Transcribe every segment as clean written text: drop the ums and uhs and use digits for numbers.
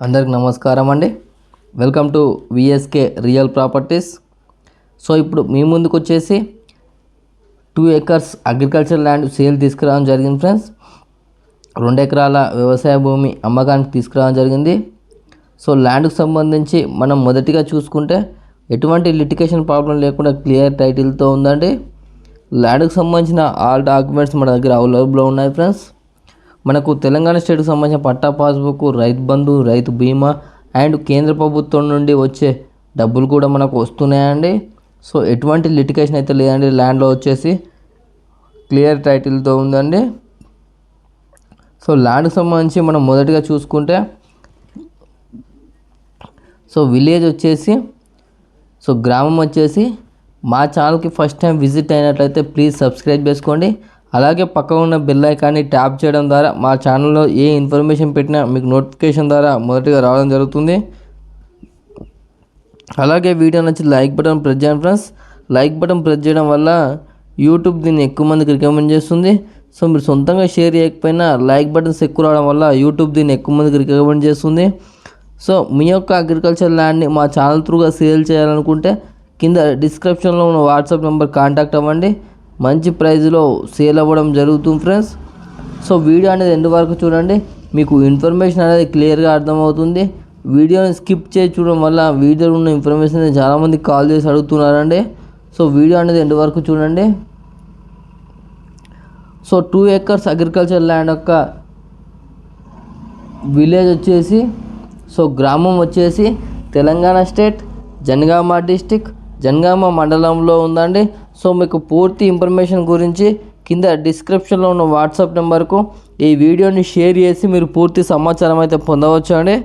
అందరికి నమస్కారం అండి. Welcome to VSK real properties. So ఇప్పుడు మీ ముందుకు వచ్చేసి 2 acres అగ్రికల్చర్ ల్యాండ్ సేల్ తీసుకురావడం జరిగింది ఫ్రెండ్స్. 2 ఎకరాల వ్యవసాయ భూమి అమ్మకానికి తీసుకురావడం జరిగింది. సో ల్యాండ్కి సంబంధించి మనం మొదటిగా చూసుకుంటే ఎటువంటి లిటికేషన్ ప్రాబ్లం లేకుండా క్లియర్ టైటిల్తో ఉందండి. ల్యాండ్కి సంబంధించిన ఆల్ డాక్యుమెంట్స్ మన దగ్గర అవైలబుల్లో ఉన్నాయి ఫ్రెండ్స్. మనకు తెలంగాణ స్టేట్కి సంబంధించిన పట్టా పాస్బుక్, రైతు బంధు, రైతు బీమా అండ్ కేంద్ర ప్రభుత్వం నుండి వచ్చే డబ్బులు కూడా మనకు వస్తున్నాయండి. సో ఎటువంటి లిటికేషన్ అయితే లేదండి. ల్యాండ్లో వచ్చేసి క్లియర్ టైటిల్తో ఉందండి. సో ల్యాండ్కి సంబంధించి మనం మొదటిగా చూసుకుంటే సో విలేజ్ వచ్చేసి గ్రామం వచ్చేసి మా ఛానల్కి ఫస్ట్ టైం విజిట్ అయినట్లయితే ప్లీజ్ సబ్స్క్రైబ్ చేసుకోండి. అలాగే పక్కన ఉన్న బెల్ ఐకాన్ని ట్యాప్ చేయడం ద్వారా మా ఛానల్లో ఏ ఇన్ఫర్మేషన్ పెట్టినా మీకు నోటిఫికేషన్ ద్వారా మొదటిగా రావడం జరుగుతుంది. అలాగే వీడియో నచ్చి లైక్ బటన్ ప్రెస్ చేయండి ఫ్రెండ్స్. లైక్ బటన్ ప్రెస్ చేయడం వల్ల యూట్యూబ్ దీన్ని ఎక్కువ మందికి రికమెండ్ చేస్తుంది. సో మీరు సొంతంగా షేర్ చేయకపోయినా లైక్ బటన్స్ ఎక్కువ రావడం వల్ల యూట్యూబ్ దీన్ని ఎక్కువ మందికి రికమెండ్ చేస్తుంది. సో మీ యొక్క అగ్రికల్చర్ ల్యాండ్ని మా ఛానల్ త్రూగా సేల్ చేయాలనుకుంటే కింద డిస్క్రిప్షన్లో ఉన్న వాట్సాప్ నెంబర్ కాంటాక్ట్ అవ్వండి. మంచి ప్రైజ్లో సేల్ అవ్వడం జరుగుతుంది ఫ్రెండ్స్. సో వీడియో అనేది ఎండ్ వరకు చూడండి, మీకు ఇన్ఫర్మేషన్ అనేది క్లియర్గా అర్థమవుతుంది. వీడియోని స్కిప్ చేసి చూడడం వల్ల వీడియోలో ఉన్న ఇన్ఫర్మేషన్ చాలామంది కాల్ చేసి అడుగుతున్నారండి. సో వీడియో అనేది ఎండ్ వరకు చూడండి. సో 2 acres అగ్రికల్చర్ ల్యాండ్ యొక్క విలేజ్ వచ్చేసి గ్రామం వచ్చేసి తెలంగాణ స్టేట్ జనగామ డిస్టిక్ జనగామ మండలంలో ఉందండి. సో మీకు పూర్తి ఇన్ఫర్మేషన్ గురించి కింద డిస్క్రిప్షన్లో ఉన్న వాట్సాప్ నెంబర్కు ఈ వీడియోని షేర్ చేసి మీరు పూర్తి సమాచారం అయితే పొందవచ్చు అండి.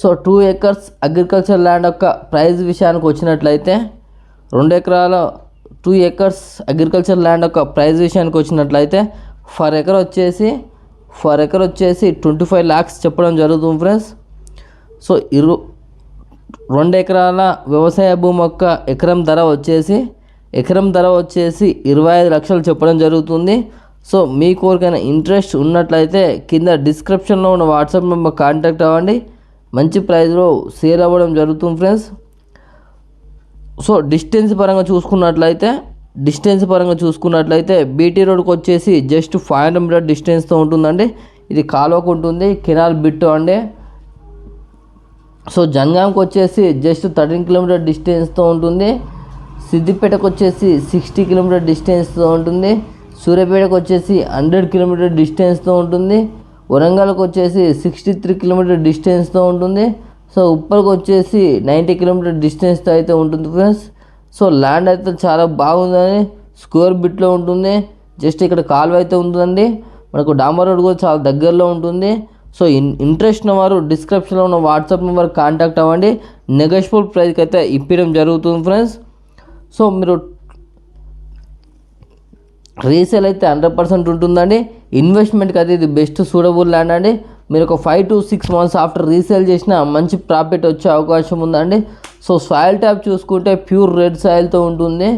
సో 2 acres అగ్రికల్చర్ ల్యాండ్ యొక్క ప్రైస్ విషయానికి వచ్చినట్లయితే 2 ఎకరాల 2 acres అగ్రికల్చర్ ల్యాండ్ యొక్క ప్రైస్ విషయానికి వచ్చినట్లయితే ఫర్ ఎకర్ వచ్చేసి 25 lakhs చెప్పడం జరుగుతుంది ఫ్రెండ్స్. సో 2 ఎకరాల వ్యవసాయ భూమి యొక్క ఎకరం ధర వచ్చేసి 25 లక్షలు చెప్పడం జరుగుతుంది. సో మీ కోరికైనా ఇంట్రెస్ట్ ఉన్నట్లయితే కింద డిస్క్రిప్షన్లో ఉన్న వాట్సాప్ నెంబర్ కాంటాక్ట్ అవ్వండి. మంచి ప్రైస్లో సేల్ అవ్వడం జరుగుతుంది ఫ్రెండ్స్. సో డిస్టెన్స్ పరంగా చూసుకున్నట్లయితే బీటీ రోడ్కి వచ్చేసి జస్ట్ 500 మీటర్ డిస్టెన్స్తో ఉంటుందండి. ఇది కాలువకు ఉంటుంది, కెనాల్ బిట్టు అండి. సో జనగాంకి వచ్చేసి జస్ట్ 13 కిలోమీటర్ డిస్టెన్స్తో ఉంటుంది. సిద్దిపేటకు వచ్చేసి 60 కిలోమీటర్ డిస్టెన్స్తో ఉంటుంది. సూర్యాపేటకు వచ్చేసి 100 కిలోమీటర్ డిస్టెన్స్తో ఉంటుంది. వరంగల్కి వచ్చేసి 63 కిలోమీటర్ డిస్టెన్స్తో ఉంటుంది. సో ఉప్పల్కి వచ్చేసి 90 కిలోమీటర్ డిస్టెన్స్తో అయితే ఉంటుంది ఫ్రెండ్స్. సో ల్యాండ్ అయితే చాలా బాగుందని స్క్వేర్ బిట్లో ఉంటుంది. జస్ట్ ఇక్కడ కాలువ అయితే ఉంటుందండి. మనకు డాంబర్ రోడ్ కూడా చాలా దగ్గరలో ఉంటుంది. సో ఇంట్రెస్ట్ ఉన్న వారు డిస్క్రిప్షన్లో ఉన్న వాట్సాప్ నెంబర్ కాంటాక్ట్ అవ్వండి. నెగోషియబుల్ ప్రైస్కి అయితే ఇప్పడం జరుగుతుంది ఫ్రెండ్స్. సో మీరు రీసేల్ అయితే 100% ఉంటుందండి. ఇన్వెస్ట్మెంట్కి అయితే ఇది బెస్ట్ సూటబుల్ ల్యాండ్ అండి. మీరు ఒక 5 to 6 months ఆఫ్టర్ రీసేల్ చేసిన మంచి ప్రాఫిట్ వచ్చే అవకాశం ఉందండి. సో సాయిల్ ట్యాప్ చూసుకుంటే ప్యూర్ రెడ్ సాయిల్తో ఉంటుంది.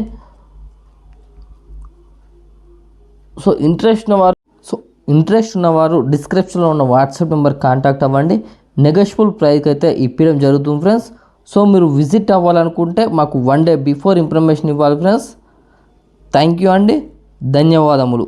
సో ఇంట్రెస్ట్ ఉన్నవారు డిస్క్రిప్షన్లో ఉన్న వాట్సాప్ నెంబర్ కాంటాక్ట్ అవ్వండి. నెగోషియబుల్ ప్రైస్కి అయితే ఇప్పడం జరుగుతుంది ఫ్రెండ్స్. సో మీరు విజిట్ అవ్వాలనుకుంటే మాకు 1 day బిఫోర్ ఇన్ఫర్మేషన్ ఇవ్వాలి ఫ్రెండ్స్. థ్యాంక్ యూ అండి, ధన్యవాదములు.